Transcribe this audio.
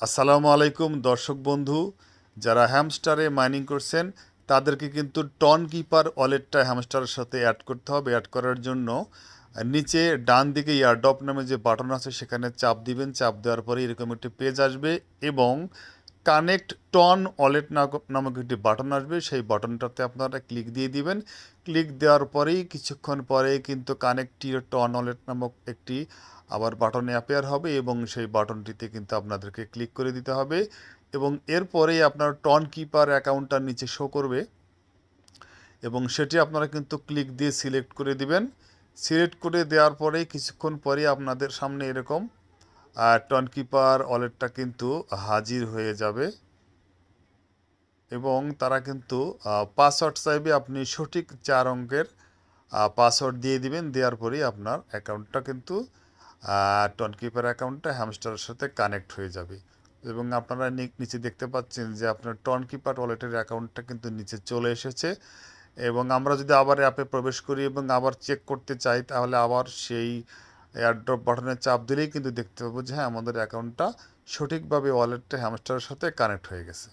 আসসালামু আলাইকুম দর্শক বন্ধু, যারা হ্যামস্টারে মাইনিং করছেন তাদেরকে কিন্তু টন কিপার ওয়ালেটটা হ্যামস্টারের সাথে অ্যাড করতে হবে। অ্যাড করার জন্য নিচে ডান দিকে ইয়ারড্রপ নামে যে বাটন আছে সেখানে চাপ দিবেন। চাপ দেওয়ার পরে এরকম একটি পেজ আসবে এবং কানেক্ট টন ওয়ালেট নামক একটি বাটন আসবে। সেই বাটনটাতে আপনারা ক্লিক দিয়ে দিবেন। ক্লিক দেওয়ার পরেই কিছুক্ষণ পরে কিন্তু কানেক্ট ইউর টন ওয়ালেট নামক একটি আবার বাটনে অ্যাপেয়ার হবে এবং সেই বাটনটিতে কিন্তু আপনাদেরকে ক্লিক করে দিতে হবে এবং এরপরেই আপনার টন কিপার অ্যাকাউন্টটার নিচে শো করবে এবং সেটি আপনারা কিন্তু ক্লিক দিয়ে সিলেক্ট করে দিবেন। সিলেক্ট করে দেওয়ার পরে কিছুক্ষণ পরে আপনাদের সামনে এরকম টন কিপার ওয়ালেটটা কিন্তু হাজির হয়ে যাবে এবং তারা কিন্তু পাসওয়ার্ড চাইবে। আপনি সঠিক 4 অঙ্কের পাসওয়ার্ড দিয়ে দিবেন। দেওয়ার পরেই আপনার অ্যাকাউন্টটা কিন্তু টন কিপার অ্যাকাউন্টটা হ্যামস্টারের সাথে কানেক্ট হয়ে যাবে এবং আপনারা নিচে দেখতে পাচ্ছেন যে আপনার টন কিপার ওয়ালেটের অ্যাকাউন্টটা কিন্তু নিচে চলে এসেছে এবং আমরা যদি আবার অ্যাপে প্রবেশ করি এবং আবার চেক করতে চাই তাহলে আবার সেই এয়ারড্রপ বাটনে চাপ দিলেই কিন্তু দেখতে পাবো যে হ্যাঁ, আমাদের অ্যাকাউন্টটা সঠিকভাবে ওয়ালেটটা হ্যামস্টারের সাথে কানেক্ট হয়ে গেছে।